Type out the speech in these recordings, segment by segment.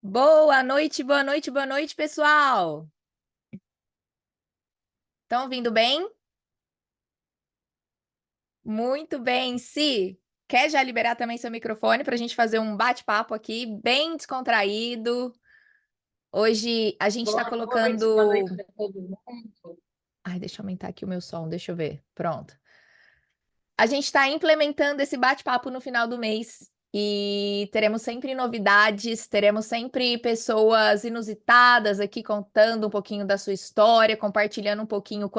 Boa noite, boa noite, boa noite, pessoal. Estão ouvindo bem? Muito bem. Si, quer já liberar também seu microfone para a gente fazer um bate-papo aqui bem descontraído? Hoje a gente está Boa noite, boa noite colocando. para todo mundo. Ai, deixa eu aumentar aqui o meu som, deixa eu ver. Pronto. A gente está implementando esse bate-papo no final do mês e teremos sempre novidades, teremos sempre pessoas inusitadas aqui contando um pouquinho da sua história, compartilhando um pouquinho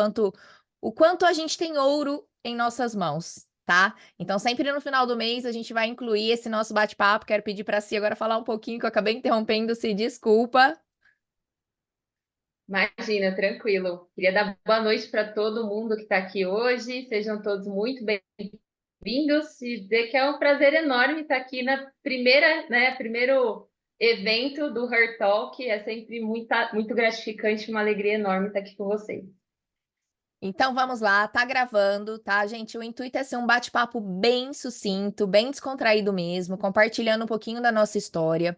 o quanto a gente tem ouro em nossas mãos, tá? Então, sempre no final do mês a gente vai incluir esse nosso bate-papo. Quero pedir para si agora falar um pouquinho, que eu acabei interrompendo, se desculpa. Imagina, tranquilo. Queria dar boa noite para todo mundo que está aqui hoje. Sejam todos muito bem-vindos e dizer que é um prazer enorme estar aqui na primeiro evento do Her Talk. É sempre muito gratificante, uma alegria enorme estar aqui com vocês. Então vamos lá, tá gravando, tá, gente? O intuito é ser um bate-papo bem sucinto, bem descontraído mesmo, compartilhando um pouquinho da nossa história,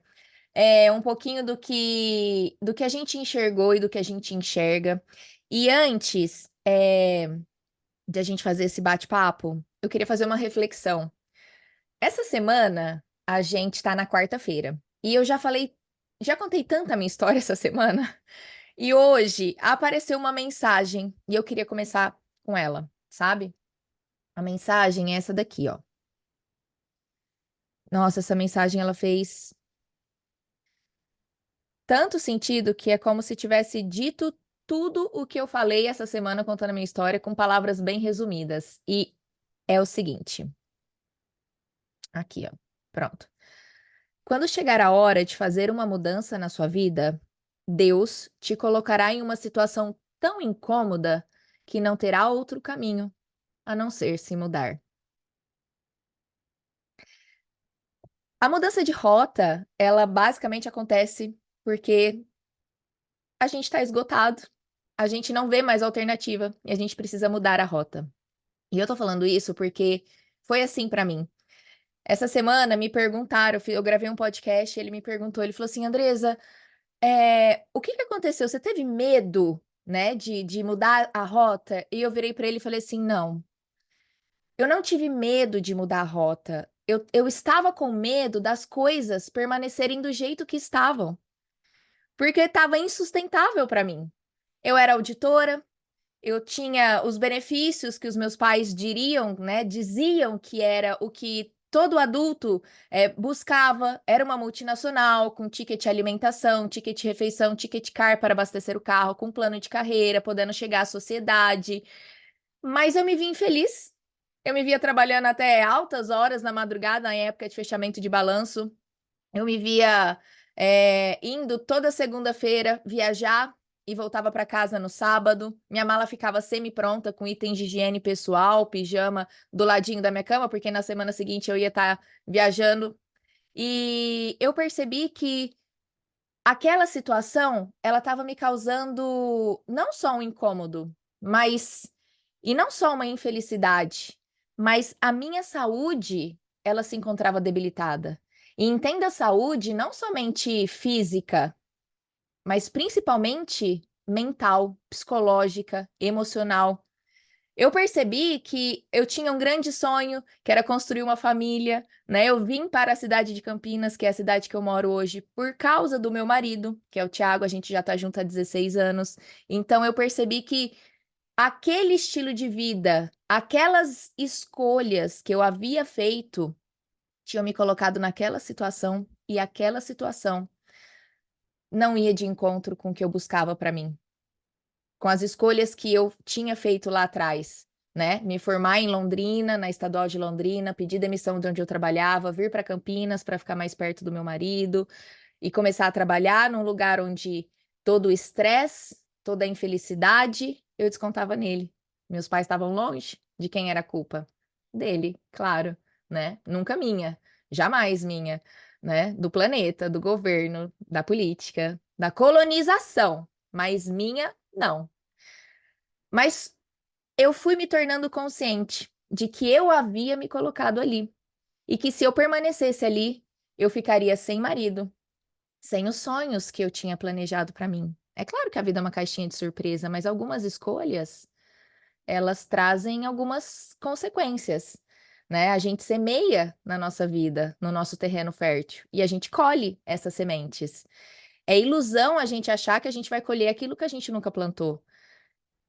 um pouquinho do que a gente enxergou e do que a gente enxerga. E antes, de a gente fazer esse bate-papo, eu queria fazer uma reflexão. Essa semana a gente tá na quarta-feira e eu já contei tanta minha história essa semana. E hoje apareceu uma mensagem e eu queria começar com ela, sabe? A mensagem é essa daqui, ó. Nossa, essa mensagem ela fez tanto sentido que é como se tivesse dito tudo o que eu falei essa semana contando a minha história com palavras bem resumidas. E é o seguinte, aqui, ó. Pronto. Quando chegar a hora de fazer uma mudança na sua vida, Deus te colocará em uma situação tão incômoda que não terá outro caminho a não ser se mudar. A mudança de rota, ela basicamente acontece porque a gente está esgotado, a gente não vê mais alternativa e a gente precisa mudar a rota. E eu tô falando isso porque foi assim para mim. Essa semana me perguntaram, eu gravei um podcast, ele me perguntou, ele falou assim, Andresa, o que que aconteceu? Você teve medo, né, de mudar a rota? E eu virei para ele e falei assim, não, eu não tive medo de mudar a rota. Eu estava com medo das coisas permanecerem do jeito que estavam, porque estava insustentável para mim. Eu era auditora, eu tinha os benefícios que os meus pais diriam, né, diziam que era o que todo adulto buscava, era uma multinacional com ticket alimentação, ticket refeição, ticket car para abastecer o carro, com plano de carreira, podendo chegar à sociedade. Mas eu me vi infeliz. Eu me via trabalhando até altas horas na madrugada, na época de fechamento de balanço. Eu me via indo toda segunda-feira viajar e voltava para casa no sábado. Minha mala ficava semi-pronta com itens de higiene pessoal, pijama do ladinho da minha cama, porque na semana seguinte eu ia estar viajando. E eu percebi que aquela situação, ela estava me causando não só um incômodo, mas e não só uma infelicidade, mas a minha saúde, ela se encontrava debilitada. E entenda saúde não somente física, mas principalmente mental, psicológica, emocional. Eu percebi que eu tinha um grande sonho, que era construir uma família, né? Eu vim para a cidade de Campinas, que é a cidade que eu moro hoje, por causa do meu marido, que é o Thiago, a gente já está junto há 16 anos. Então eu percebi que aquele estilo de vida, aquelas escolhas que eu havia feito, tinham me colocado naquela situação e aquela situação não ia de encontro com o que eu buscava para mim, com as escolhas que eu tinha feito lá atrás, né? Me formar em Londrina, na Estadual de Londrina, pedir demissão de onde eu trabalhava, vir para Campinas para ficar mais perto do meu marido e começar a trabalhar num lugar onde todo o estresse, toda a infelicidade, eu descontava nele. Meus pais estavam longe, de quem era a culpa? Dele, claro, né? Nunca minha, jamais minha, né? Do planeta, do governo, da política, da colonização, mas minha, não. Mas eu fui me tornando consciente de que eu havia me colocado ali e que se eu permanecesse ali, eu ficaria sem marido, sem os sonhos que eu tinha planejado para mim. É claro que a vida é uma caixinha de surpresa, mas algumas escolhas, elas trazem algumas consequências, né? A gente semeia na nossa vida, no nosso terreno fértil, e a gente colhe essas sementes. É ilusão a gente achar que a gente vai colher aquilo que a gente nunca plantou.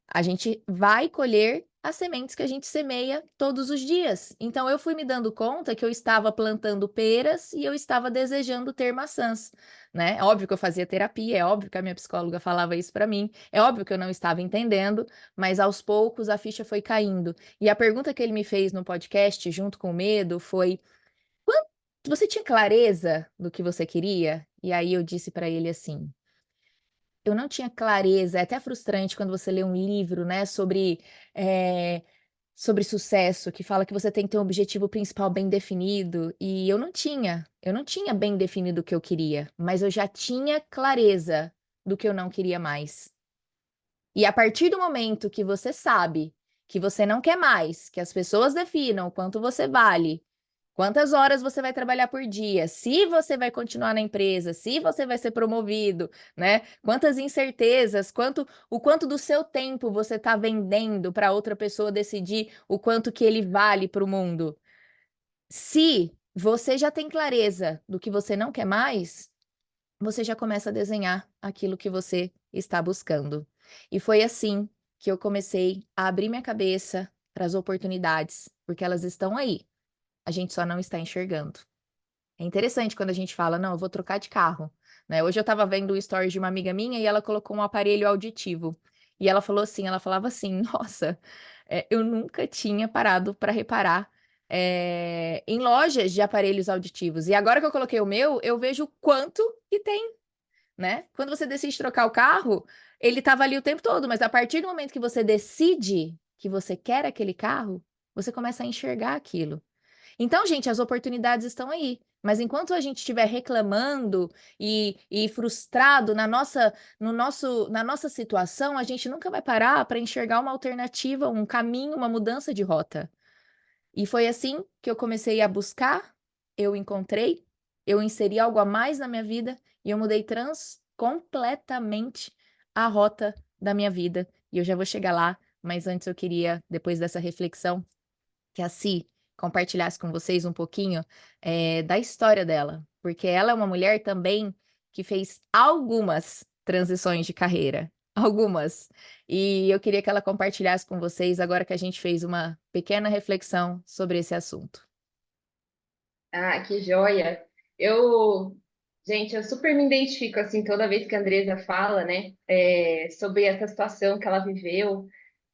A gente vai colher as sementes que a gente semeia todos os dias. Então eu fui me dando conta que eu estava plantando peras e eu estava desejando ter maçãs, né? É óbvio que eu fazia terapia, é óbvio que a minha psicóloga falava isso para mim, é óbvio que eu não estava entendendo, mas aos poucos a ficha foi caindo. E a pergunta que ele me fez no podcast, junto com o medo, foi: você tinha clareza do que você queria? E aí eu disse para ele assim: eu não tinha clareza, é até frustrante quando você lê um livro, né, eh, sobre sucesso, que fala que você tem que ter um objetivo principal bem definido, e eu não tinha bem definido o que eu queria, mas eu já tinha clareza do que eu não queria mais. E a partir do momento que você sabe que você não quer mais, que as pessoas definam o quanto você vale, quantas horas você vai trabalhar por dia, se você vai continuar na empresa, se você vai ser promovido, né? Quantas incertezas, o quanto do seu tempo você está vendendo para outra pessoa decidir o quanto que ele vale para o mundo. Se você já tem clareza do que você não quer mais, você já começa a desenhar aquilo que você está buscando. E foi assim que eu comecei a abrir minha cabeça para as oportunidades, porque elas estão aí, a gente só não está enxergando. É interessante quando a gente fala, não, eu vou trocar de carro, né? Hoje eu estava vendo o story de uma amiga minha e ela colocou um aparelho auditivo. E ela falou assim, ela falava assim, nossa, eu nunca tinha parado para reparar em lojas de aparelhos auditivos. E agora que eu coloquei o meu, eu vejo o quanto que tem, né? Quando você decide trocar o carro, ele estava ali o tempo todo, mas a partir do momento que você decide que você quer aquele carro, você começa a enxergar aquilo. Então, gente, as oportunidades estão aí. Mas enquanto a gente estiver reclamando e frustrado na nossa situação, a gente nunca vai parar para enxergar uma alternativa, um caminho, uma mudança de rota. E foi assim que eu comecei a buscar, eu encontrei, eu inseri algo a mais na minha vida e eu mudei completamente a rota da minha vida. E eu já vou chegar lá, mas antes eu queria, depois dessa reflexão, que a Si compartilhasse com vocês um pouquinho, da história dela, porque ela é uma mulher também que fez algumas transições de carreira, algumas. E eu queria que ela compartilhasse com vocês agora que a gente fez uma pequena reflexão sobre esse assunto. Ah, que joia! Eu, gente, eu super me identifico assim toda vez que a Andresa fala, né, sobre essa situação que ela viveu.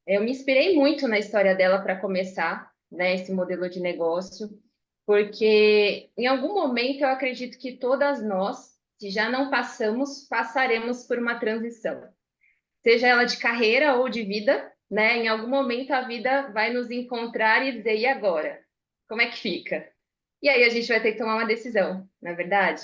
Eu me inspirei muito na história dela para começar, né, esse modelo de negócio, porque em algum momento eu acredito que todas nós, se já não passamos, passaremos por uma transição, seja ela de carreira ou de vida, né? Em algum momento a vida vai nos encontrar e dizer, e agora? Como é que fica? E aí a gente vai ter que tomar uma decisão, não é verdade?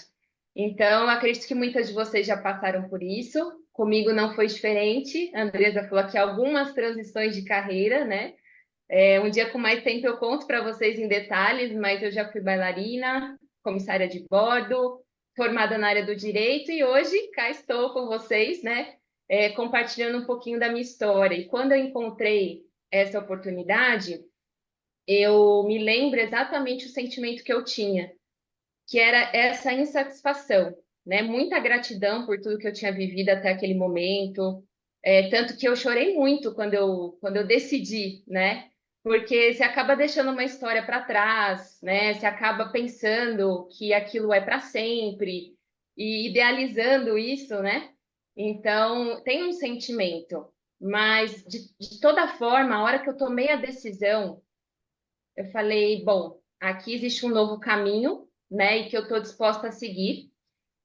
Então, acredito que muitas de vocês já passaram por isso. Comigo não foi diferente. A Andresa falou aqui algumas transições de carreira, né? Um dia com mais tempo eu conto para vocês em detalhes, mas eu já fui bailarina, comissária de bordo, formada na área do direito e hoje cá estou com vocês, né? Compartilhando um pouquinho da minha história. E quando eu encontrei essa oportunidade, eu me lembro exatamente o sentimento que eu tinha, que era essa insatisfação, né? Muita gratidão por tudo que eu tinha vivido até aquele momento, tanto que eu chorei muito quando eu decidi, né? Porque você acaba deixando uma história para trás, né? Você acaba pensando que aquilo é para sempre e idealizando isso, né? Então, tem um sentimento, mas de toda forma, a hora que eu tomei a decisão, eu falei, bom, aqui existe um novo caminho, né, e que eu estou disposta a seguir.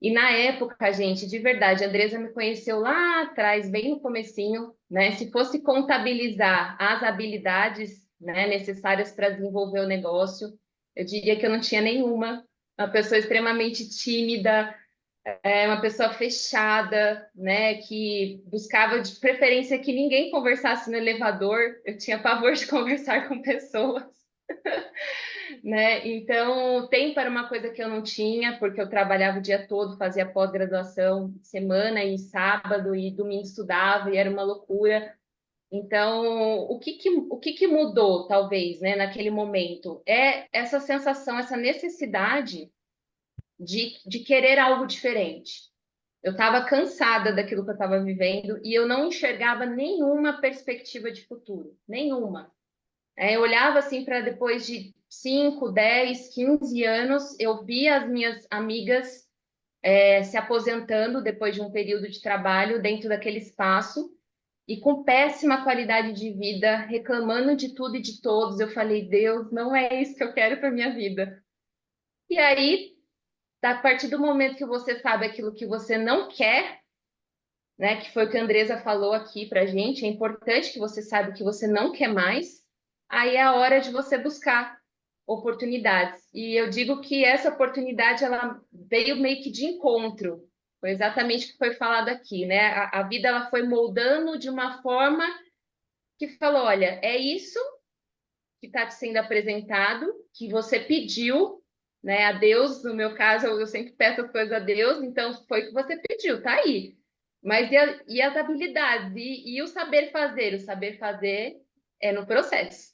E na época, gente, de verdade, a Andresa me conheceu lá atrás, bem no comecinho, né? Se fosse contabilizar as habilidades, né, necessárias para desenvolver o negócio, eu diria que eu não tinha nenhuma. Uma pessoa extremamente tímida, uma pessoa fechada, né, que buscava de preferência que ninguém conversasse no elevador. Eu tinha pavor de conversar com pessoas. né? Então, tempo era uma coisa que eu não tinha, porque eu trabalhava o dia todo, fazia pós-graduação, semana e sábado, e domingo estudava, e era uma loucura. Então, o que que mudou, talvez, né, naquele momento? É essa sensação, essa necessidade de querer algo diferente. Eu estava cansada daquilo que eu estava vivendo e eu não enxergava nenhuma perspectiva de futuro, nenhuma. Eu olhava assim para depois de 5, 10, 15 anos, eu via as minhas amigas se aposentando depois de um período de trabalho dentro daquele espaço e com péssima qualidade de vida, reclamando de tudo e de todos. Eu falei, Deus, não é isso que eu quero para minha vida. E aí, a partir do momento que você sabe aquilo que você não quer, né, que foi o que a Andresa falou aqui pra gente, é importante que você saiba o que você não quer mais, aí é a hora de você buscar oportunidades. E eu digo que essa oportunidade ela veio meio que de encontro. Foi exatamente o que foi falado aqui, né? A vida ela foi moldando de uma forma que falou, olha, é isso que está te sendo apresentado, que você pediu, né, a Deus, no meu caso, eu sempre peço as coisas a Deus, então foi o que você pediu, tá aí. Mas e as habilidades? E o saber fazer? O saber fazer é no processo.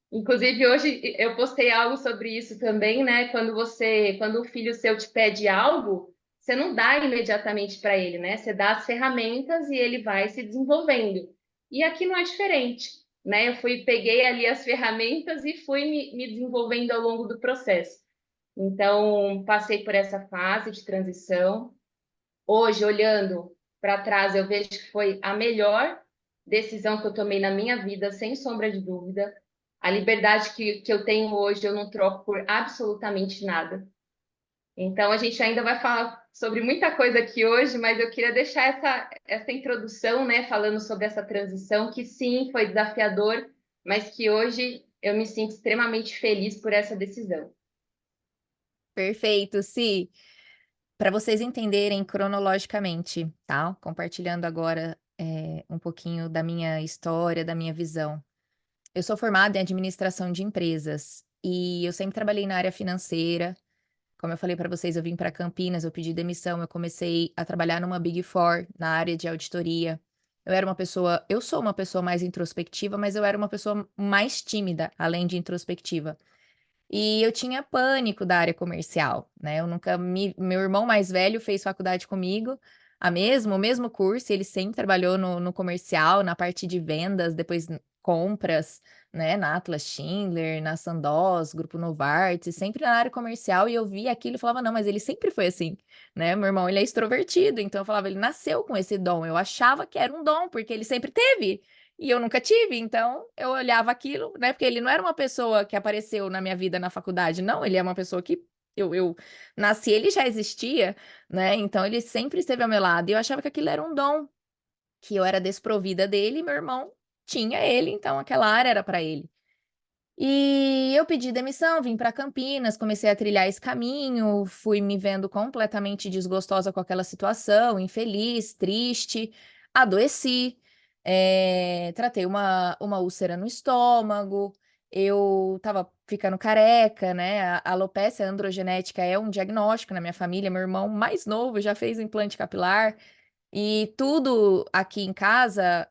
Inclusive, hoje eu postei algo sobre isso também, né? Quando o filho seu te pede algo, você não dá imediatamente para ele, né? Você dá as ferramentas e ele vai se desenvolvendo. E aqui não é diferente, né? Peguei ali as ferramentas e fui me desenvolvendo ao longo do processo. Então, passei por essa fase de transição. Hoje, olhando para trás, eu vejo que foi a melhor decisão que eu tomei na minha vida, sem sombra de dúvida. A liberdade que eu tenho hoje, eu não troco por absolutamente nada. Então, a gente ainda vai falar sobre muita coisa aqui hoje, mas eu queria deixar essa introdução, né, falando sobre essa transição, que sim, foi desafiador, mas que hoje eu me sinto extremamente feliz por essa decisão. Perfeito, Si. Para vocês entenderem cronologicamente, tá? Compartilhando agora um pouquinho da minha história, da minha visão. Eu sou formada em administração de empresas e eu sempre trabalhei na área financeira. Como eu falei para vocês, eu vim para Campinas, eu pedi demissão, eu comecei a trabalhar numa Big Four, na área de auditoria. Eu sou uma pessoa mais introspectiva, mas eu era uma pessoa mais tímida, além de introspectiva. E eu tinha pânico da área comercial, né? Meu irmão mais velho fez faculdade comigo, o mesmo curso, e ele sempre trabalhou no comercial, na parte de vendas, depois compras, né? Na Atlas Schindler, na Sandoz, Grupo Novartis, sempre na área comercial, e eu via aquilo e falava, não, mas ele sempre foi assim, né? Meu irmão, ele é extrovertido, então eu falava, ele nasceu com esse dom. Eu achava que era um dom, porque ele sempre teve. E eu nunca tive, então eu olhava aquilo, né? Porque ele não era uma pessoa que apareceu na minha vida na faculdade, não, ele é uma pessoa que eu nasci, ele já existia, né? Então ele sempre esteve ao meu lado. E eu achava que aquilo era um dom, que eu era desprovida dele, e meu irmão tinha ele, então aquela área era para ele. E eu pedi demissão, vim para Campinas, comecei a trilhar esse caminho, fui me vendo completamente desgostosa com aquela situação, infeliz, triste, adoeci, tratei uma úlcera no estômago, eu estava ficando careca, né? A alopecia androgenética é um diagnóstico na minha família, meu irmão mais novo já fez implante capilar, e tudo aqui em casa,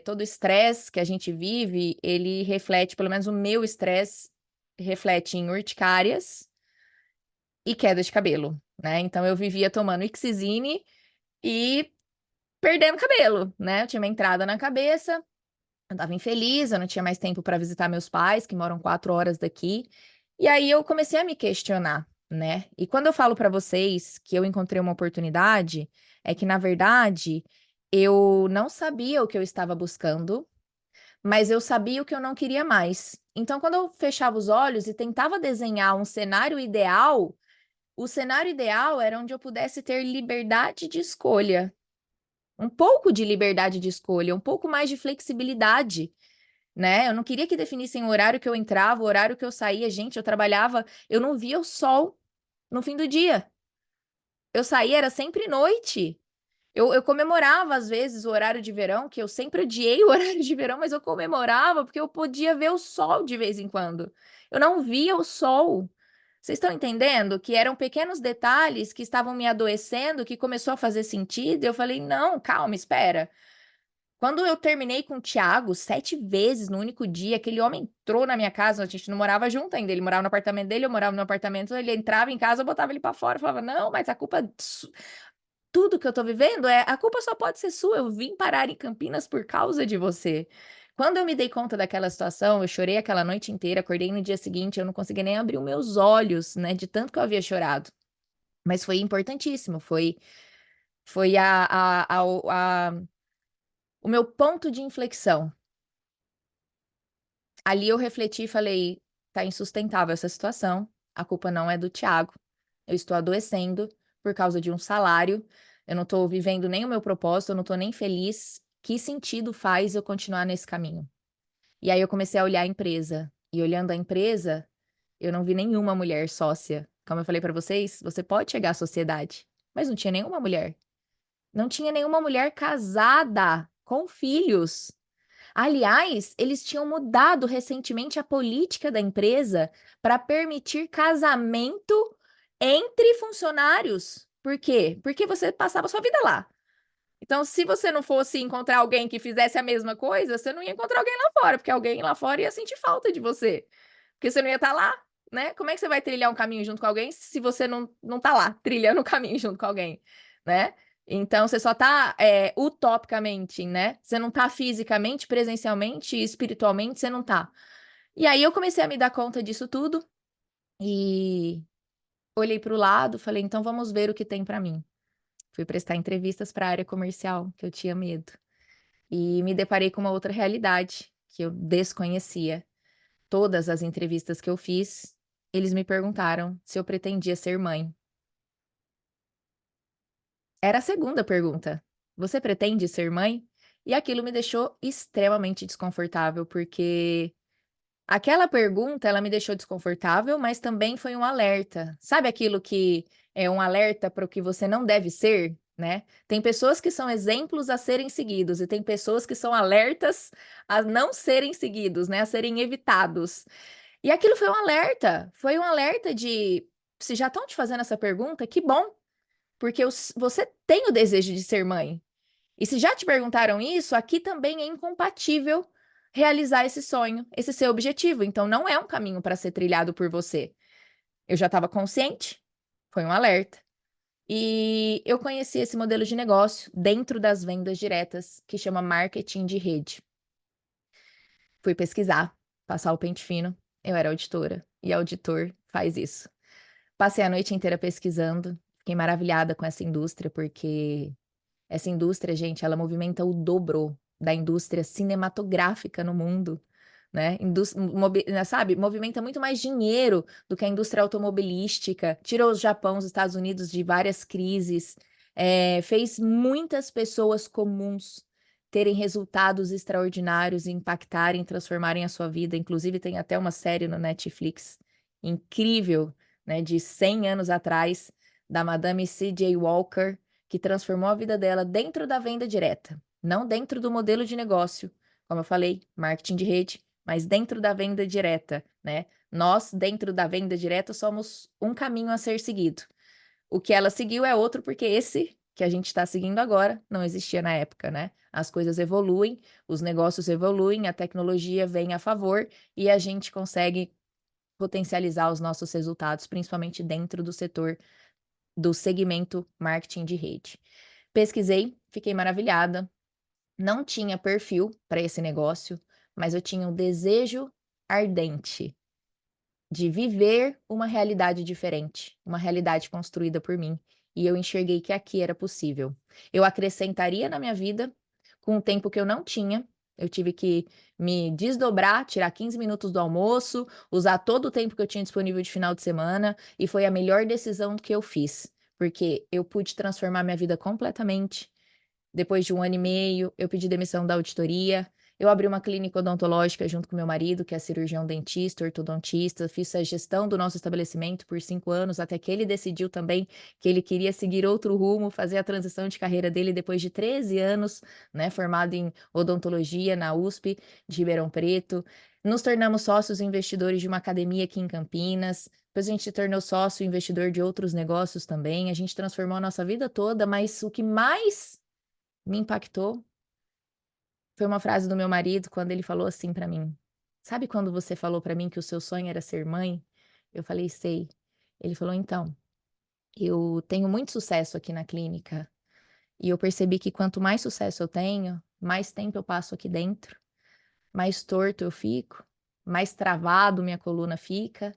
todo o estresse que a gente vive, ele reflete, pelo menos o meu estresse, reflete em urticárias e queda de cabelo, né? Então eu vivia tomando Ixizine e perdendo cabelo, né? Eu tinha uma entrada na cabeça, eu tava infeliz, eu não tinha mais tempo para visitar meus pais, que moram 4 horas daqui. E aí eu comecei a me questionar, né? E quando eu falo para vocês que eu encontrei uma oportunidade, é que na verdade eu não sabia o que eu estava buscando, mas eu sabia o que eu não queria mais. Então, quando eu fechava os olhos e tentava desenhar um cenário ideal, o cenário ideal era onde eu pudesse ter liberdade de escolha, um pouco de liberdade de escolha, um pouco mais de flexibilidade, né? Eu não queria que definissem o horário que eu entrava, o horário que eu saía. Gente, eu trabalhava, eu não via o sol no fim do dia. Eu saía, era sempre noite. Eu comemorava, às vezes, o horário de verão, que eu sempre odiei o horário de verão, mas eu comemorava porque eu podia ver o sol de vez em quando. Eu não via o sol. Vocês estão entendendo? Que eram pequenos detalhes que estavam me adoecendo, que começou a fazer sentido. Eu falei, não, calma, espera. Quando eu terminei com o Thiago, 7 vezes no único dia, aquele homem entrou na minha casa, a gente não morava junto ainda, ele morava no apartamento dele, eu morava no apartamento, ele entrava em casa, eu botava ele pra fora, falava, não, mas a culpa, tudo que eu tô vivendo, a culpa só pode ser sua, eu vim parar em Campinas por causa de você. Quando eu me dei conta daquela situação, eu chorei aquela noite inteira, acordei no dia seguinte, eu não conseguia nem abrir os meus olhos, né, de tanto que eu havia chorado. Mas foi importantíssimo, foi o meu ponto de inflexão. Ali eu refleti e falei: "Tá insustentável essa situação, a culpa não é do Thiago, eu estou adoecendo por causa de um salário, eu não estou vivendo nem o meu propósito, eu não estou nem feliz, que sentido faz eu continuar nesse caminho?". E aí eu comecei a olhar a empresa, e olhando a empresa, eu não vi nenhuma mulher sócia. Como eu falei para vocês, você pode chegar à sociedade, mas não tinha nenhuma mulher. Não tinha nenhuma mulher casada, com filhos. Aliás, eles tinham mudado recentemente a política da empresa para permitir casamento entre funcionários. Por quê? Porque você passava sua vida lá. Então, se você não fosse encontrar alguém que fizesse a mesma coisa, você não ia encontrar alguém lá fora, porque alguém lá fora ia sentir falta de você. Porque você não ia estar lá, né? Como é que você vai trilhar um caminho junto com alguém se você não tá lá, trilhando o caminho junto com alguém, né? Então, você só tá utopicamente, né? Você não tá fisicamente, presencialmente, espiritualmente, você não tá. E aí eu comecei a me dar conta disso tudo e olhei para o lado, falei, então vamos ver o que tem para mim. Fui prestar entrevistas para a área comercial, que eu tinha medo. E me deparei com uma outra realidade que eu desconhecia. Todas as entrevistas que eu fiz, eles me perguntaram se eu pretendia ser mãe. Era a segunda pergunta. Você pretende ser mãe? E aquilo me deixou extremamente desconfortável, porque aquela pergunta, ela me deixou desconfortável, mas também foi um alerta. Sabe aquilo que é um alerta para o que você não deve ser, né? Tem pessoas que são exemplos a serem seguidos e tem pessoas que são alertas a não serem seguidos, né? A serem evitados. E aquilo foi um alerta de se já estão te fazendo essa pergunta, que bom, porque você tem o desejo de ser mãe. E se já te perguntaram isso, aqui também é incompatível realizar esse sonho, esse seu objetivo. Então, não é um caminho para ser trilhado por você. Eu já estava consciente, foi um alerta. E eu conheci esse modelo de negócio dentro das vendas diretas, que chama marketing de rede. Fui pesquisar, passar o pente fino. Eu era auditora e auditor faz isso. Passei a noite inteira pesquisando, fiquei maravilhada com essa indústria, porque essa indústria, gente, ela movimenta o dobro da indústria cinematográfica no mundo, né? Sabe, movimenta muito mais dinheiro do que a indústria automobilística, tirou o Japão, os Estados Unidos de várias crises, fez muitas pessoas comuns terem resultados extraordinários, impactarem, transformarem a sua vida. Inclusive, tem até uma série no Netflix incrível, né, de 100 anos atrás, da Madame C.J. Walker, que transformou a vida dela dentro da venda direta, não dentro do modelo de negócio, como eu falei, marketing de rede, mas dentro da venda direta, né? Nós, dentro da venda direta, somos um caminho a ser seguido. O que ela seguiu é outro, porque esse que a gente está seguindo agora não existia na época, né? As coisas evoluem, os negócios evoluem, a tecnologia vem a favor e a gente consegue potencializar os nossos resultados, principalmente dentro do setor do segmento marketing de rede. Pesquisei, fiquei maravilhada. Não tinha perfil para esse negócio, mas eu tinha um desejo ardente de viver uma realidade diferente, uma realidade construída por mim. E eu enxerguei que aqui era possível. Eu acrescentaria na minha vida com um tempo que eu não tinha. Eu tive que me desdobrar, tirar 15 minutos do almoço, usar todo o tempo que eu tinha disponível de final de semana, e foi a melhor decisão que eu fiz, porque eu pude transformar minha vida completamente. Depois de 1 ano e meio, eu pedi demissão da auditoria, Eu abri uma clínica odontológica junto com meu marido, que é cirurgião dentista, ortodontista, fiz a gestão do nosso estabelecimento por 5 anos, até que ele decidiu também que ele queria seguir outro rumo, fazer a transição de carreira dele depois de 13 anos, né, formado em odontologia na USP de Ribeirão Preto. Nos tornamos sócios investidores de uma academia aqui em Campinas, depois a gente se tornou sócio investidor de outros negócios também, a gente transformou a nossa vida toda, mas o que mais me impactou foi uma frase do meu marido quando ele falou assim pra mim: "Sabe quando você falou pra mim que o seu sonho era ser mãe?" Eu falei: "Sei". Ele falou: "Então, eu tenho muito sucesso aqui na clínica e eu percebi que quanto mais sucesso eu tenho, mais tempo eu passo aqui dentro, mais torto eu fico, mais travado minha coluna fica,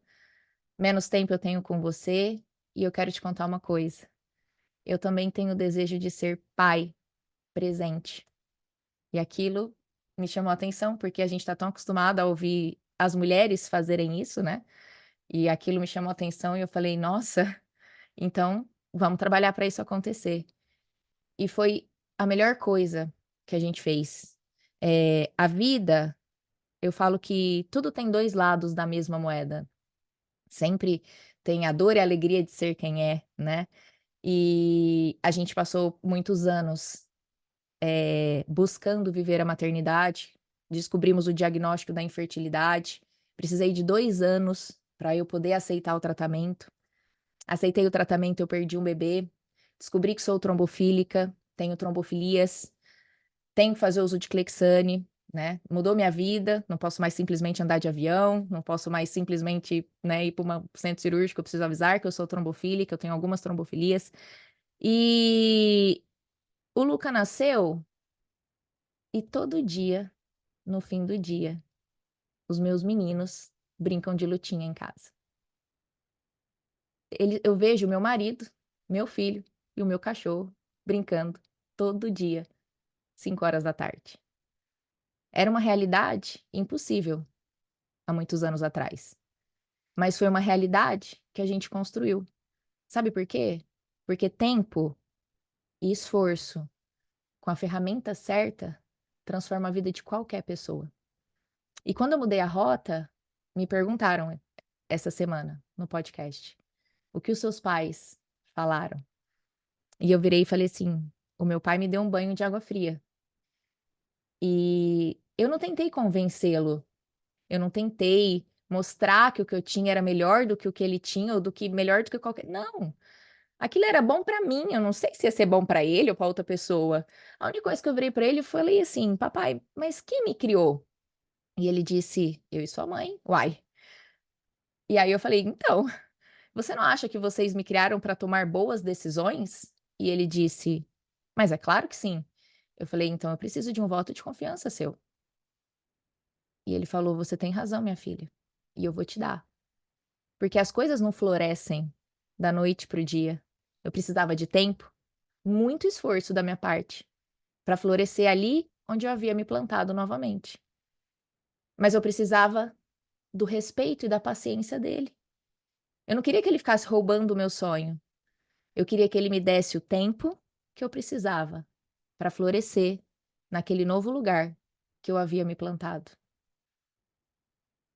menos tempo eu tenho com você, e eu quero te contar uma coisa, eu também tenho o desejo de ser pai presente". E aquilo me chamou a atenção, porque a gente está tão acostumado a ouvir as mulheres fazerem isso, né, e aquilo me chamou a atenção e eu falei: "Nossa, então vamos trabalhar para isso acontecer". E foi a melhor coisa que a gente fez. A vida, eu falo que tudo tem 2 lados da mesma moeda. Sempre tem a dor e a alegria de ser quem é, né. E a gente passou muitos anos buscando viver a maternidade, descobrimos o diagnóstico da infertilidade, precisei de 2 anos para eu poder aceitar o tratamento. Aceitei o tratamento, eu perdi um bebê, descobri que sou trombofílica, tenho trombofilias, tenho que fazer uso de Clexane, né, mudou minha vida, não posso mais simplesmente andar de avião, não posso mais simplesmente, né, ir para um centro cirúrgico, eu preciso avisar que eu sou trombofílica, eu tenho algumas trombofilias. E o Luca nasceu e todo dia, no fim do dia, os meus meninos brincam de lutinha em casa. Eu vejo meu marido, meu filho e o meu cachorro brincando todo dia, 5 horas da tarde. Era uma realidade impossível há muitos anos atrás, mas foi uma realidade que a gente construiu. Sabe por quê? Porque tempo e esforço, com a ferramenta certa, transforma a vida de qualquer pessoa. E quando eu mudei a rota, me perguntaram essa semana no podcast: "O que os seus pais falaram?" E eu virei e falei assim: "O meu pai me deu um banho de água fria". E eu não tentei convencê-lo, eu não tentei mostrar que o que eu tinha era melhor do que o que ele tinha ou do que melhor do que qualquer não, aquilo era bom pra mim, eu não sei se ia ser bom pra ele ou pra outra pessoa. A única coisa que eu virei pra ele e falei assim: "Papai, mas quem me criou?" E ele disse: "Eu e sua mãe". "Uai". E aí eu falei: "Então, você não acha que vocês me criaram para tomar boas decisões?" E ele disse: "Mas é claro que sim". Eu falei: "Então eu preciso de um voto de confiança seu". E ele falou: "Você tem razão, minha filha, e eu vou te dar". Porque as coisas não florescem da noite para o dia. Eu precisava de tempo, muito esforço da minha parte, para florescer ali onde eu havia me plantado novamente. Mas eu precisava do respeito e da paciência dele. Eu não queria que ele ficasse roubando o meu sonho. Eu queria que ele me desse o tempo que eu precisava para florescer naquele novo lugar que eu havia me plantado.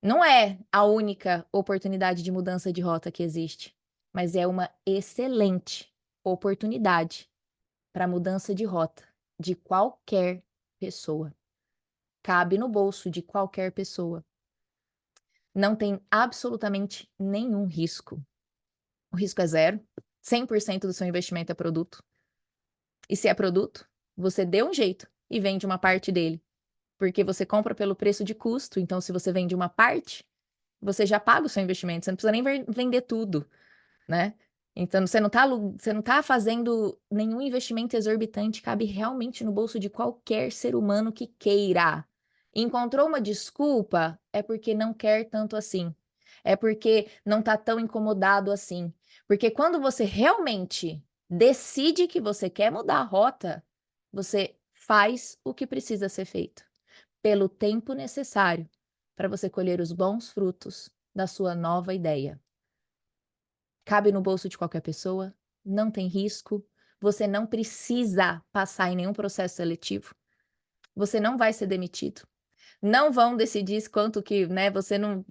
Não é a única oportunidade de mudança de rota que existe, mas é uma excelente oportunidade para mudança de rota de qualquer pessoa. Cabe no bolso de qualquer pessoa. Não tem absolutamente nenhum risco. O risco é zero. 100% do seu investimento é produto. E se é produto, você dê um jeito e vende uma parte dele, porque você compra pelo preço de custo, então se você vende uma parte, você já paga o seu investimento, você não precisa nem vender tudo, né. Então você não tá fazendo nenhum investimento exorbitante, cabe realmente no bolso de qualquer ser humano que queira. Encontrou uma desculpa, é porque não quer tanto assim, é porque não tá tão incomodado assim. Porque quando você realmente decide que você quer mudar a rota, você faz o que precisa ser feito, pelo tempo necessário para você colher os bons frutos da sua nova ideia. Cabe no bolso de qualquer pessoa, não tem risco, você não precisa passar em nenhum processo seletivo, você não vai ser demitido, não vão decidir quanto que, né, você não.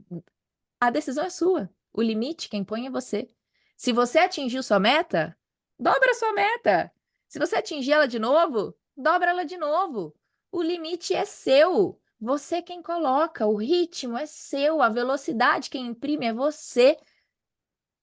A decisão é sua. O limite, quem põe é você. Se você atingiu sua meta, dobra a sua meta. Se você atingir ela de novo, dobra ela de novo. O limite é seu. Você quem coloca, o ritmo é seu, a velocidade quem imprime é você.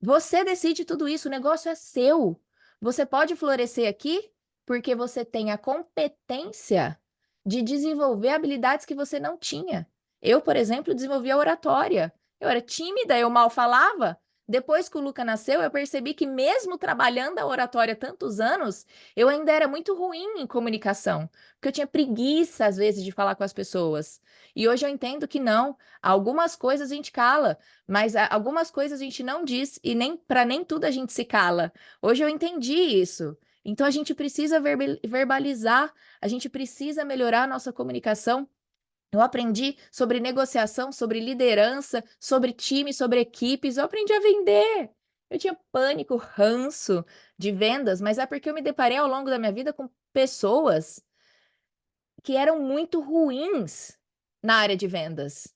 Você decide tudo isso, o negócio é seu. Você pode florescer aqui porque você tem a competência de desenvolver habilidades que você não tinha. Eu, por exemplo, desenvolvi a oratória. Eu era tímida, eu mal falava. Depois que o Luca nasceu, eu percebi que mesmo trabalhando a oratória tantos anos, eu ainda era muito ruim em comunicação, porque eu tinha preguiça às vezes de falar com as pessoas. E hoje eu entendo que não, algumas coisas a gente cala, mas algumas coisas a gente não diz e nem para nem tudo a gente se cala. Hoje eu entendi isso. Então a gente precisa verbalizar, a gente precisa melhorar a nossa comunicação. Eu aprendi sobre negociação, sobre liderança, sobre time, sobre equipes. Eu aprendi a vender. Eu tinha pânico, ranço de vendas, mas é porque eu me deparei ao longo da minha vida com pessoas que eram muito ruins na área de vendas.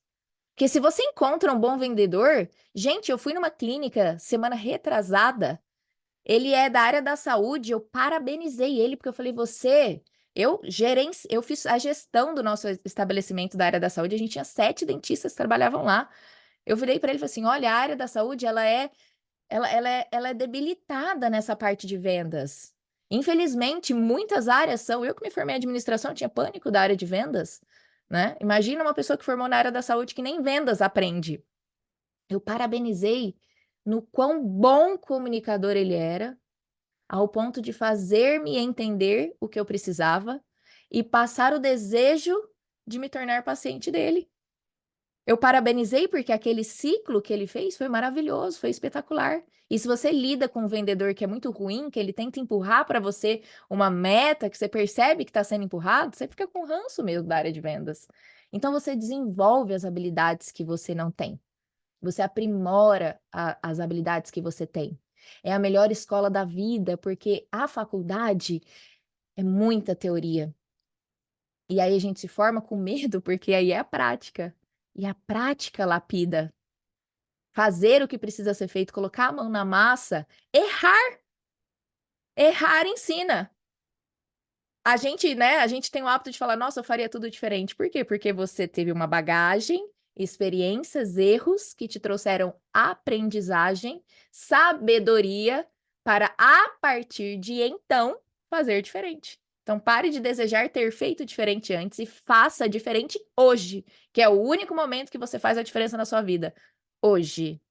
Porque se você encontra um bom vendedor, gente, eu fui numa clínica semana retrasada, ele é da área da saúde, eu parabenizei ele, porque eu falei, eu fiz a gestão do nosso estabelecimento da área da saúde, a gente tinha 7 dentistas que trabalhavam lá. Eu virei para ele e falei assim, olha, a área da saúde, ela é debilitada nessa parte de vendas. Infelizmente, muitas áreas são. Eu que me formei em administração, eu tinha pânico da área de vendas, né? Imagina uma pessoa que formou na área da saúde que nem vendas aprende. Eu parabenizei no quão bom comunicador ele era, ao ponto de fazer-me entender o que eu precisava e passar o desejo de me tornar paciente dele. Eu parabenizei porque aquele ciclo que ele fez foi maravilhoso, foi espetacular. E se você lida com um vendedor que é muito ruim, que ele tenta empurrar para você uma meta que você percebe que está sendo empurrado, você fica com ranço mesmo da área de vendas. Então você desenvolve as habilidades que você não tem. Você aprimora as habilidades que você tem. É a melhor escola da vida, porque a faculdade é muita teoria. E aí a gente se forma com medo, porque aí é a prática. E a prática lapida. Fazer o que precisa ser feito, colocar a mão na massa, errar. Errar ensina. A gente, né, a gente tem o hábito de falar, nossa, eu faria tudo diferente. Por quê? Porque você teve uma bagagem, experiências, erros que te trouxeram aprendizagem, sabedoria para, a partir de então, fazer diferente. Então, pare de desejar ter feito diferente antes e faça diferente hoje, que é o único momento que você faz a diferença na sua vida. Hoje.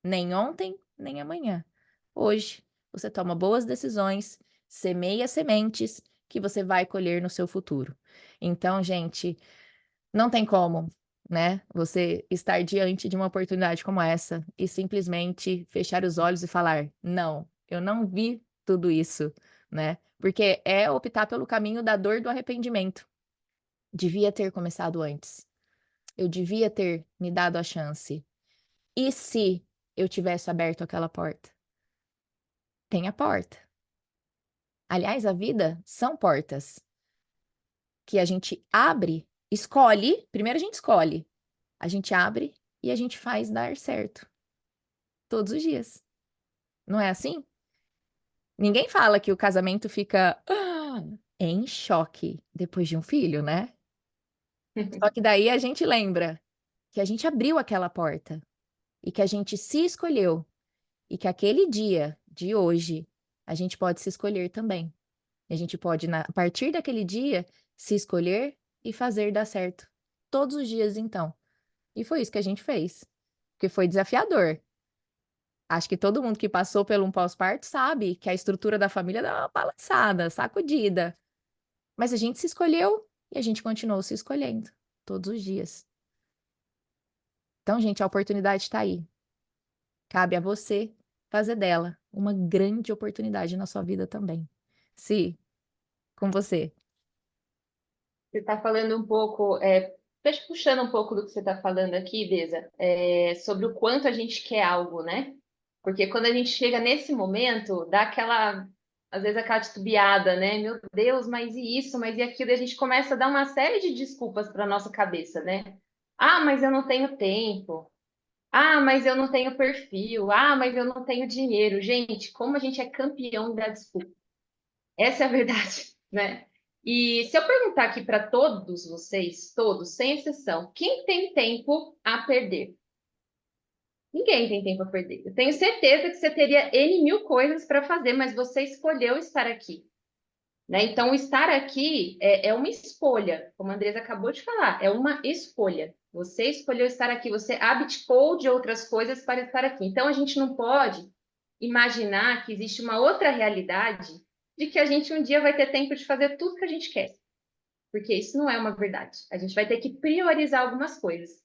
Nem ontem, nem amanhã. Hoje, você toma boas decisões, semeia sementes que você vai colher no seu futuro. Então, gente, não tem como, né? Você estar diante de uma oportunidade como essa e simplesmente fechar os olhos e falar: não, eu não vi tudo isso, né? Porque é optar pelo caminho da dor do arrependimento. Devia ter começado antes. Eu devia ter me dado a chance. E se eu tivesse aberto aquela porta? Tem a porta. Aliás, a vida são portas que a gente abre, escolhe, primeiro a gente abre e a gente faz dar certo todos os dias. Não é assim? Ninguém fala que o casamento fica em choque depois de um filho, né? Só que daí a gente lembra que a gente abriu aquela porta e que a gente se escolheu e que aquele dia de hoje a gente pode se escolher também. A gente pode, a partir daquele dia, se escolher e fazer dar certo. Todos os dias, então. E foi isso que a gente fez. Porque foi desafiador. Acho que todo mundo que passou por um pós-parto sabe que a estrutura da família dá uma balançada, sacudida. Mas a gente se escolheu e a gente continuou se escolhendo todos os dias. Então, gente, a oportunidade está aí. Cabe a você fazer dela uma grande oportunidade na sua vida também. Se, com você. Você está falando um pouco, deixa eu puxando um pouco do que você está falando aqui, Beza, sobre o quanto a gente quer algo, né? Porque quando a gente chega nesse momento, dá aquela, às vezes aquela titubeada, né? Meu Deus, mas e isso, mas e aquilo? E a gente começa a dar uma série de desculpas para nossa cabeça, né? Ah, mas eu não tenho tempo. Ah, mas eu não tenho perfil. Ah, mas eu não tenho dinheiro. Gente, como a gente é campeão da desculpa. Essa é a verdade, né? E se eu perguntar aqui para todos vocês, todos, sem exceção, quem tem tempo a perder? Ninguém tem tempo a perder. Eu tenho certeza que você teria N mil coisas para fazer, mas você escolheu estar aqui, né? Então, o estar aqui é uma escolha, como a Andresa acabou de falar, é uma escolha. Você escolheu estar aqui, você abdicou de outras coisas para estar aqui. Então, a gente não pode imaginar que existe uma outra realidade de que a gente um dia vai ter tempo de fazer tudo que a gente quer, porque isso não é uma verdade. A gente vai ter que priorizar algumas coisas.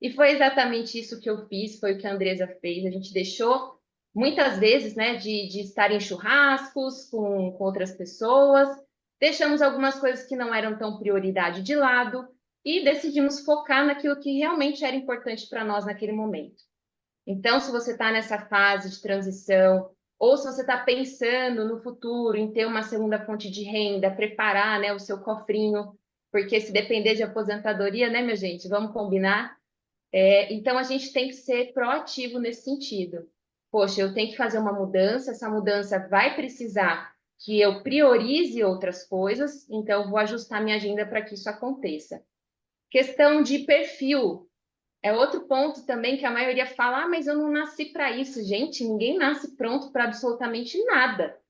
E foi exatamente isso que eu fiz, foi o que a Andresa fez. A gente deixou, muitas vezes, né, de estar em churrascos com outras pessoas, deixamos algumas coisas que não eram tão prioridade de lado e decidimos focar naquilo que realmente era importante para nós naquele momento. Então, se você está nessa fase de transição, ou se você está pensando no futuro em ter uma segunda fonte de renda, preparar, né, o seu cofrinho, porque se depender de aposentadoria, né, minha gente, vamos combinar. Então, a gente tem que ser proativo nesse sentido. Poxa, eu tenho que fazer uma mudança, essa mudança vai precisar que eu priorize outras coisas, então eu vou ajustar minha agenda para que isso aconteça. Questão de perfil. É outro ponto também que a maioria fala, ah, mas eu não nasci para isso. Gente, ninguém nasce pronto para absolutamente nada.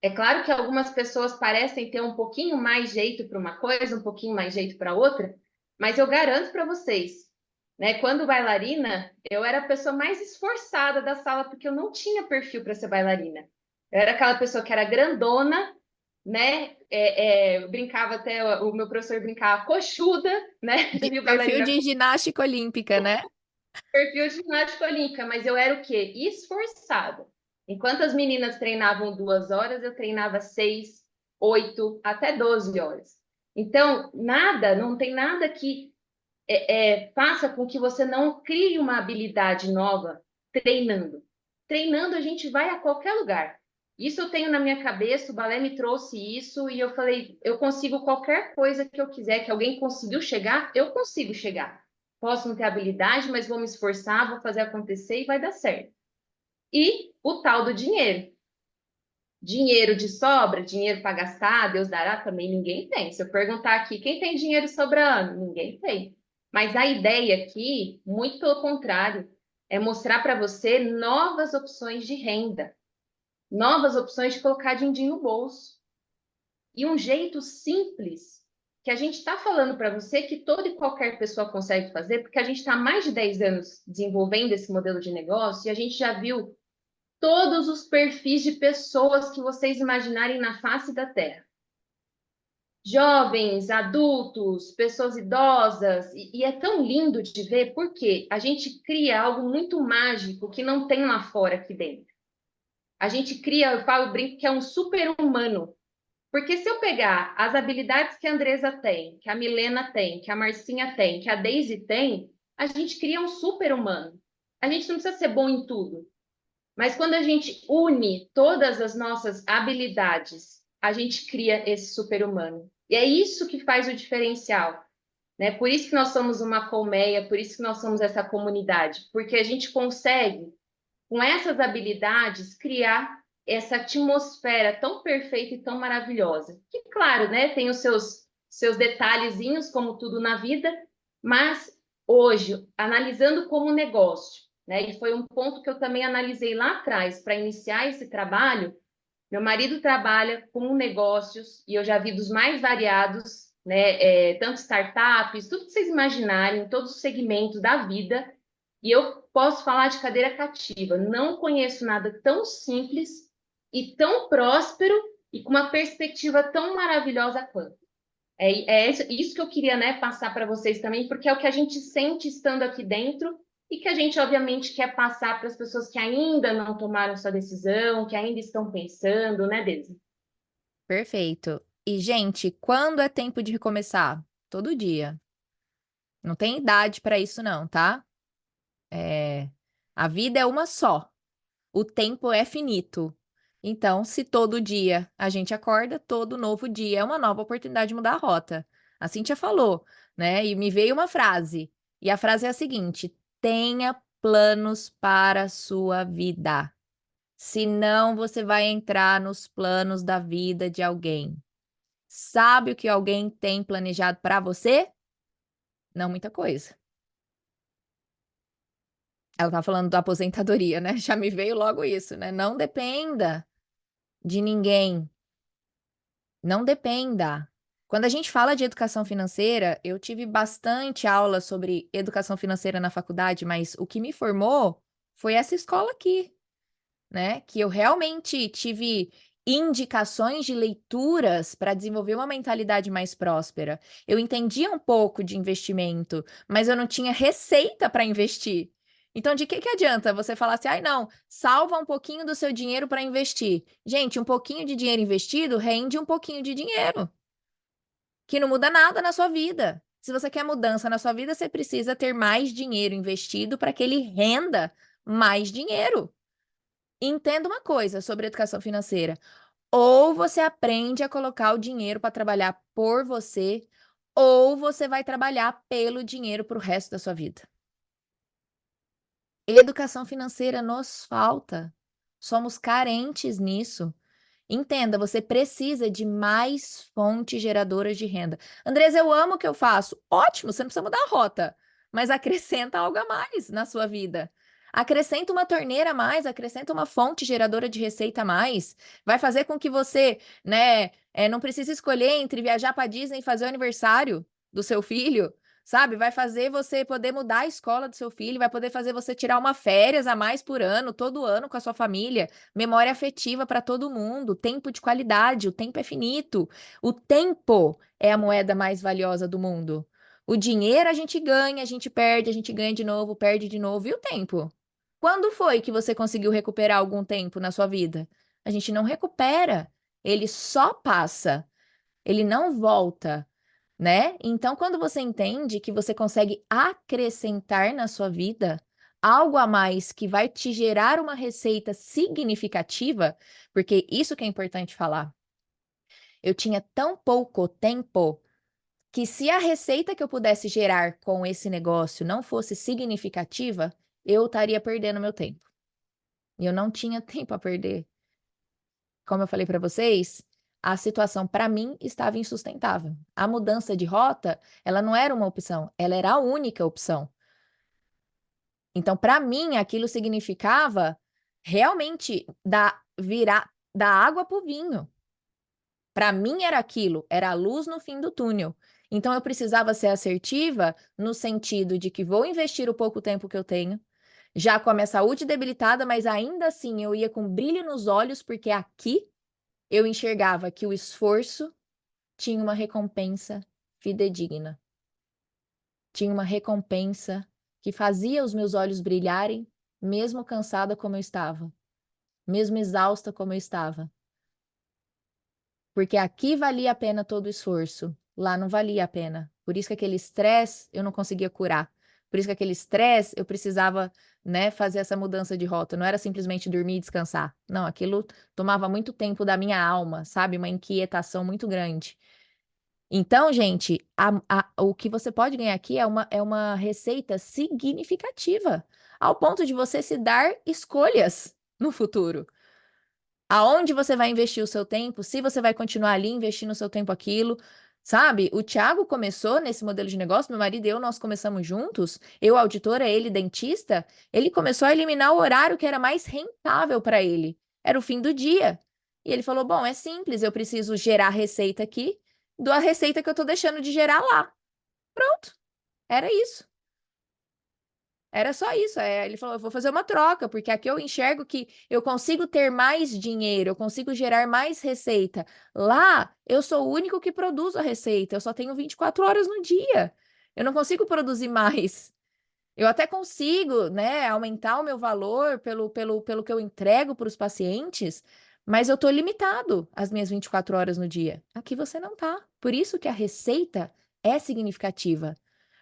É claro que algumas pessoas parecem ter um pouquinho mais jeito para uma coisa, um pouquinho mais jeito para outra, mas eu garanto para vocês, né? Quando bailarina, eu era a pessoa mais esforçada da sala porque eu não tinha perfil para ser bailarina. Eu era aquela pessoa que era grandona, né? Eu brincava até, o meu professor brincava coxuda, né? Já viu Perfil bailarina de ginástica olímpica, né? perfil de ginástica olímpica, mas eu era o quê? Esforçada. Enquanto as meninas treinavam 2 horas, eu treinava 6, 8, até 12 horas. Então, nada, não tem nada que faça com que você não crie uma habilidade nova treinando. Treinando, a gente vai a qualquer lugar. Isso eu tenho na minha cabeça, o balé me trouxe isso, e eu falei, eu consigo qualquer coisa que eu quiser, que alguém conseguiu chegar, eu consigo chegar. Posso não ter habilidade, mas vou me esforçar, vou fazer acontecer e vai dar certo. E o tal do dinheiro. Dinheiro de sobra, dinheiro para gastar, Deus dará, também ninguém tem. Se eu perguntar aqui, quem tem dinheiro sobrando? Ninguém tem. Mas a ideia aqui, muito pelo contrário, é mostrar para você novas opções de renda, novas opções de colocar din-din no bolso. E um jeito simples que a gente está falando para você que toda e qualquer pessoa consegue fazer, porque a gente está há mais de 10 anos desenvolvendo esse modelo de negócio e a gente já viu todos os perfis de pessoas que vocês imaginarem na face da Terra. Jovens, adultos, pessoas idosas, e é tão lindo de ver porque a gente cria algo muito mágico que não tem lá fora aqui dentro. A gente cria, eu falo, brinco que é um super-humano. Porque se eu pegar as habilidades que a Andresa tem, que a Milena tem, que a Marcinha tem, que a Daisy tem, a gente cria um super-humano. A gente não precisa ser bom em tudo, mas quando a gente une todas as nossas habilidades, a gente cria esse super-humano. E é isso que faz o diferencial, né? Por isso que nós somos uma colmeia, por isso que nós somos essa comunidade, porque a gente consegue, com essas habilidades, criar essa atmosfera tão perfeita e tão maravilhosa. Que, claro, né, tem os seus detalhezinhos, como tudo na vida, mas hoje, analisando como negócio, né, e foi um ponto que eu também analisei lá atrás para iniciar esse trabalho. Meu marido trabalha com negócios e eu já vi dos mais variados, né, tanto startups, tudo que vocês imaginarem, todos os segmentos da vida. E eu posso falar de cadeira cativa. Não conheço nada tão simples e tão próspero e com uma perspectiva tão maravilhosa quanto. É isso que eu queria, né, passar para vocês também, porque é o que a gente sente estando aqui dentro e que a gente, obviamente, quer passar para as pessoas que ainda não tomaram sua decisão, que ainda estão pensando, né, Desi? Perfeito. E, gente, quando é tempo de recomeçar? Todo dia. Não tem idade para isso, não, tá? É... A vida é uma só. O tempo é finito. Então, se todo dia a gente acorda, todo novo dia é uma nova oportunidade de mudar a rota. A Cíntia falou, né? E me veio uma frase. E a frase é a seguinte: tenha planos para a sua vida. Senão você vai entrar nos planos da vida de alguém. Sabe o que alguém tem planejado para você? Não muita coisa. Ela tá falando da aposentadoria, né? Já me veio logo isso, né? Não dependa de ninguém. Não dependa. Quando a gente fala de educação financeira, eu tive bastante aula sobre educação financeira na faculdade, mas o que me formou foi essa escola aqui, né? Que eu realmente tive indicações de leituras para desenvolver uma mentalidade mais próspera. Eu entendia um pouco de investimento, mas eu não tinha receita para investir. Então, de que adianta você falar assim, ai, não, salva um pouquinho do seu dinheiro para investir? Gente, um pouquinho de dinheiro investido rende um pouquinho de dinheiro, que não muda nada na sua vida. Se você quer mudança na sua vida, você precisa ter mais dinheiro investido para que ele renda mais dinheiro. Entenda uma coisa sobre educação financeira. Ou você aprende a colocar o dinheiro para trabalhar por você, ou você vai trabalhar pelo dinheiro para o resto da sua vida. Educação financeira nos falta. Somos carentes nisso. Entenda, você precisa de mais fontes geradoras de renda. Andresa, eu amo o que eu faço. Ótimo, você não precisa mudar a rota, mas acrescenta algo a mais na sua vida. Acrescenta uma torneira a mais, acrescenta uma fonte geradora de receita a mais. Vai fazer com que você, né, não precise escolher entre viajar para Disney e fazer o aniversário do seu filho, sabe? Vai fazer você poder mudar a escola do seu filho, vai poder fazer você tirar uma férias a mais por ano, todo ano com a sua família. Memória afetiva para todo mundo, tempo de qualidade, o tempo é finito. O tempo é a moeda mais valiosa do mundo. O dinheiro a gente perde, a gente ganha de novo, perde de novo. E o tempo? Quando foi que você conseguiu recuperar algum tempo na sua vida? A gente não recupera, ele só passa, ele não volta, né? Então, quando você entende que você consegue acrescentar na sua vida algo a mais que vai te gerar uma receita significativa, porque isso que é importante falar. Eu tinha tão pouco tempo que se a receita que eu pudesse gerar com esse negócio não fosse significativa, eu estaria perdendo meu tempo. E eu não tinha tempo a perder. Como eu falei para vocês, a situação para mim estava insustentável. A mudança de rota, ela não era uma opção, ela era a única opção. Então, para mim, aquilo significava realmente virar da água para o vinho. Para mim era aquilo, era a luz no fim do túnel. Então, eu precisava ser assertiva no sentido de que vou investir o pouco tempo que eu tenho, já com a minha saúde debilitada, mas ainda assim eu ia com brilho nos olhos, porque aqui eu enxergava que o esforço tinha uma recompensa fidedigna. Tinha uma recompensa que fazia os meus olhos brilharem, mesmo cansada como eu estava, mesmo exausta como eu estava. Porque aqui valia a pena todo o esforço, lá não valia a pena. Por isso que aquele estresse eu não conseguia curar. Por isso que aquele estresse eu precisava, né, fazer essa mudança de rota. Não era simplesmente dormir e descansar. Não, aquilo tomava muito tempo da minha alma, sabe? Uma inquietação muito grande. Então, gente, o que você pode ganhar aqui é uma receita significativa, ao ponto de você se dar escolhas no futuro. Aonde você vai investir o seu tempo, se você vai continuar ali investindo o seu tempo aquilo, sabe? O Thiago começou nesse modelo de negócio, meu marido e eu, nós começamos juntos, eu auditora, ele dentista, ele começou a eliminar o horário que era mais rentável para ele, era o fim do dia. E ele falou, bom, é simples, eu preciso gerar receita aqui, da receita que eu tô deixando de gerar lá. Pronto, era isso. Era só isso. Ele falou: eu vou fazer uma troca, porque aqui eu enxergo que eu consigo ter mais dinheiro, eu consigo gerar mais receita. Lá, eu sou o único que produz a receita, eu só tenho 24 horas no dia. Eu não consigo produzir mais. Eu até consigo, né, aumentar o meu valor pelo que eu entrego para os pacientes, mas eu estou limitado às minhas 24 horas no dia. Aqui você não tá. Por isso que a receita é significativa,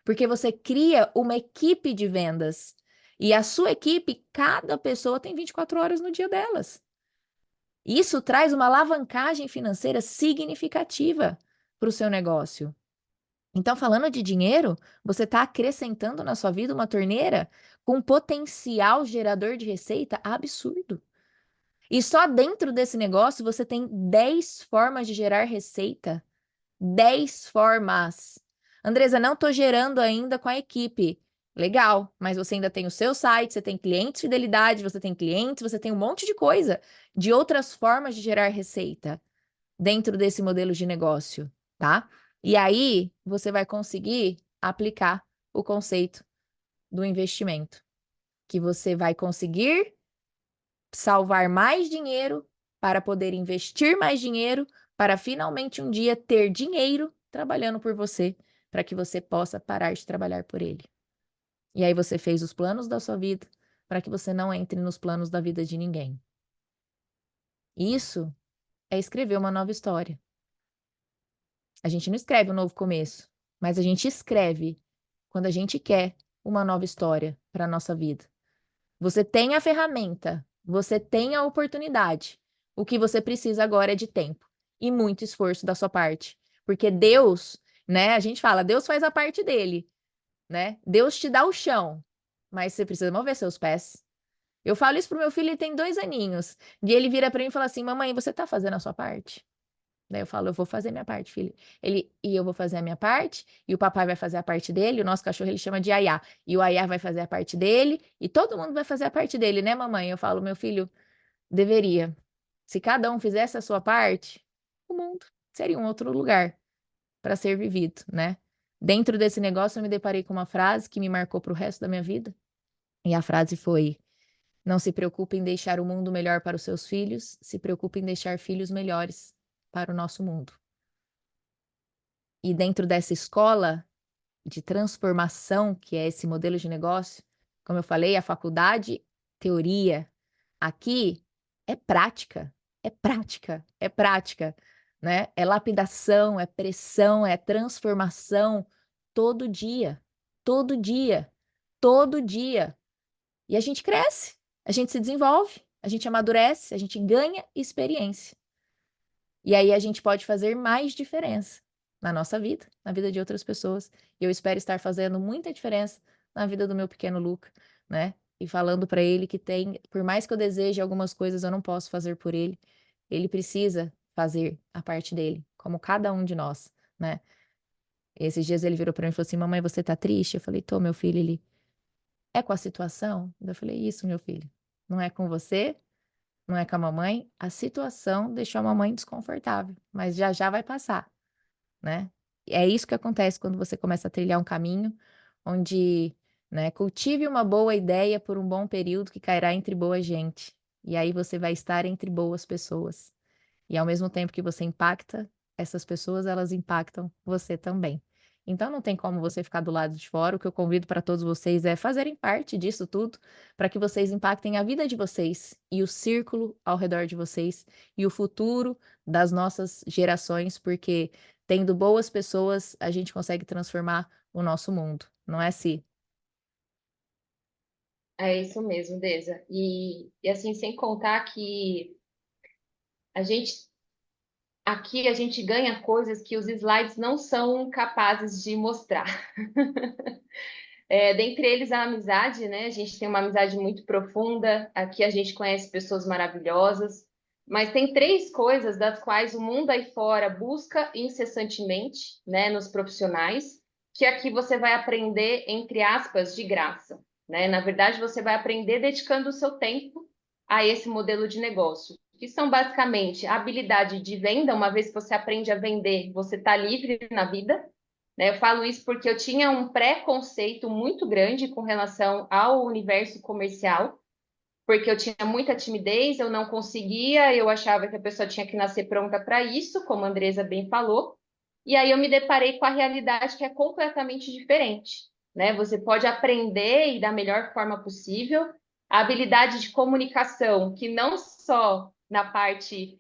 porque você cria uma equipe de vendas e a sua equipe, cada pessoa tem 24 horas no dia delas. Isso traz uma alavancagem financeira significativa para o seu negócio. Então, falando de dinheiro, você está acrescentando na sua vida uma torneira com um potencial gerador de receita absurdo. E só dentro desse negócio você tem 10 formas de gerar receita. 10 formas. Andresa, não estou gerando ainda com a equipe. Legal, mas você ainda tem o seu site, você tem clientes fidelidade, você tem clientes, você tem um monte de coisa de outras formas de gerar receita dentro desse modelo de negócio, tá? E aí você vai conseguir aplicar o conceito do investimento, que você vai conseguir salvar mais dinheiro para poder investir mais dinheiro, para finalmente um dia ter dinheiro trabalhando por você, para que você possa parar de trabalhar por ele. E aí você fez os planos da sua vida para que você não entre nos planos da vida de ninguém. Isso é escrever uma nova história. A gente não escreve um novo começo, mas a gente escreve quando a gente quer uma nova história para a nossa vida. Você tem a ferramenta, você tem a oportunidade. O que você precisa agora é de tempo e muito esforço da sua parte. Porque Deus, né? A gente fala, Deus faz a parte dele, né? Deus te dá o chão, mas você precisa mover seus pés. Eu falo isso pro meu filho, ele tem 2 aninhos. E ele vira para mim e fala assim: Mamãe, você tá fazendo a sua parte? Daí eu falo, eu vou fazer minha parte, filho. E eu vou fazer a minha parte, e o papai vai fazer a parte dele, o nosso cachorro ele chama de Ayá. E o Ayá vai fazer a parte dele, e todo mundo vai fazer a parte dele, né, mamãe? Eu falo, meu filho, deveria. Se cada um fizesse a sua parte, o mundo seria um outro lugar para ser vivido, né? Dentro desse negócio, eu me deparei com uma frase que me marcou para o resto da minha vida. E a frase foi: Não se preocupe em deixar o mundo melhor para os seus filhos, se preocupe em deixar filhos melhores para o nosso mundo. E dentro dessa escola de transformação, que é esse modelo de negócio, como eu falei, a faculdade, teoria, aqui é prática, é prática, é prática, né? É lapidação, é pressão, é transformação todo dia, todo dia, todo dia. E a gente cresce, a gente se desenvolve, a gente amadurece, a gente ganha experiência. E aí a gente pode fazer mais diferença na nossa vida, na vida de outras pessoas. E eu espero estar fazendo muita diferença na vida do meu pequeno Luca, né? E falando para ele que tem, por mais que eu deseje algumas coisas, eu não posso fazer por ele. Ele precisa fazer a parte dele, como cada um de nós, né? Esses dias ele virou para mim e falou assim: Mamãe, você tá triste? Eu falei: Tô, meu filho. Ele é com a situação? Eu falei: Isso, meu filho. Não é com você, não é com a mamãe. A situação deixou a mamãe desconfortável, mas já já vai passar, né? É isso que acontece quando você começa a trilhar um caminho onde, né, cultive uma boa ideia por um bom período que cairá entre boa gente. E aí você vai estar entre boas pessoas. E ao mesmo tempo que você impacta essas pessoas, elas impactam você também. Então não tem como você ficar do lado de fora. O que eu convido para todos vocês é fazerem parte disso tudo, para que vocês impactem a vida de vocês e o círculo ao redor de vocês e o futuro das nossas gerações, porque tendo boas pessoas, a gente consegue transformar o nosso mundo, não é assim? É isso mesmo, Deza. E assim, sem contar que a gente aqui a gente ganha coisas que os slides não são capazes de mostrar. Dentre eles a amizade, né? A gente tem uma amizade muito profunda. Aqui a gente conhece pessoas maravilhosas. Mas tem 3 coisas das quais o mundo aí fora busca incessantemente, né, nos profissionais, que aqui você vai aprender, entre aspas, de graça, né? Na verdade, você vai aprender dedicando o seu tempo a esse modelo de negócio, que são basicamente a habilidade de venda. Uma vez que você aprende a vender, você está livre na vida, né? Eu falo isso porque eu tinha um preconceito muito grande com relação ao universo comercial, porque eu tinha muita timidez, eu não conseguia, eu achava que a pessoa tinha que nascer pronta para isso, como a Andresa bem falou, e aí eu me deparei com a realidade que é completamente diferente, né? Você pode aprender e da melhor forma possível a habilidade de comunicação, que não só na parte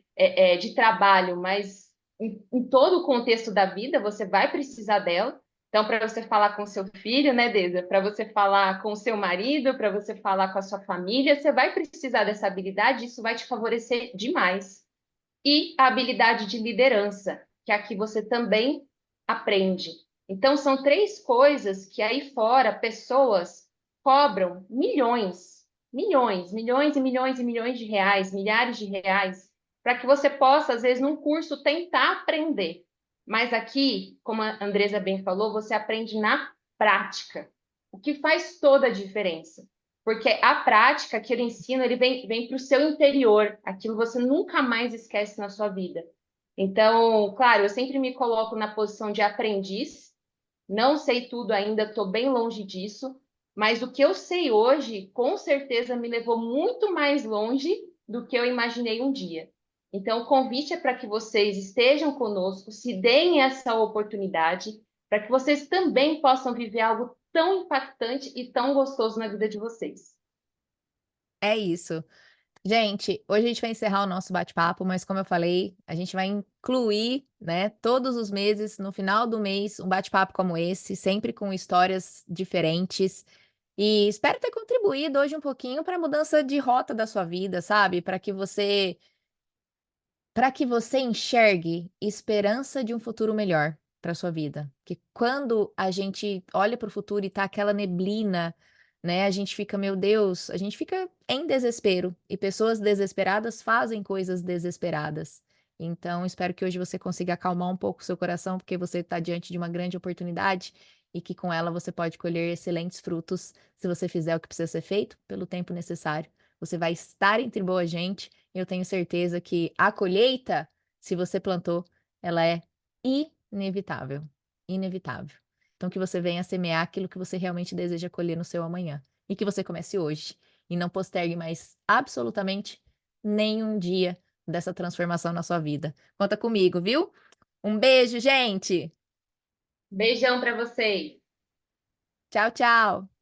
de trabalho, mas em todo o contexto da vida, você vai precisar dela. Então, para você falar com seu filho, né, Deza? Para você falar com o seu marido, para você falar com a sua família, você vai precisar dessa habilidade, isso vai te favorecer demais. E a habilidade de liderança, que aqui você também aprende. Então, são três coisas que aí fora pessoas cobram milhões, milhões, milhões e milhões e milhões de reais, milhares de reais, para que você possa, às vezes, num curso, tentar aprender. Mas aqui, como a Andresa bem falou, você aprende na prática, o que faz toda a diferença. Porque a prática, aquele ensino, ele vem para o seu interior, aquilo você nunca mais esquece na sua vida. Então, claro, eu sempre me coloco na posição de aprendiz, não sei tudo ainda, estou bem longe disso, mas o que eu sei hoje, com certeza, me levou muito mais longe do que eu imaginei um dia. Então, o convite é para que vocês estejam conosco, se deem essa oportunidade, para que vocês também possam viver algo tão impactante e tão gostoso na vida de vocês. É isso. Gente, hoje a gente vai encerrar o nosso bate-papo, mas como eu falei, a gente vai incluir, né, todos os meses, no final do mês, um bate-papo como esse, sempre com histórias diferentes. E espero ter contribuído hoje um pouquinho para a mudança de rota da sua vida, sabe? Para que você enxergue esperança de um futuro melhor para sua vida. Que quando a gente olha para o futuro e tá aquela neblina, né, a gente fica, meu Deus, a gente fica em desespero. E pessoas desesperadas fazem coisas desesperadas. Então, espero que hoje você consiga acalmar um pouco o seu coração, porque você está diante de uma grande oportunidade e que com ela você pode colher excelentes frutos se você fizer o que precisa ser feito pelo tempo necessário. Você vai estar entre boa gente. Eu tenho certeza que a colheita, se você plantou, ela é inevitável, inevitável. Então que você venha semear aquilo que você realmente deseja colher no seu amanhã, e que você comece hoje, e não postergue mais absolutamente nenhum dia dessa transformação na sua vida. Conta comigo, viu? Um beijo, gente. Beijão para vocês! Tchau, tchau.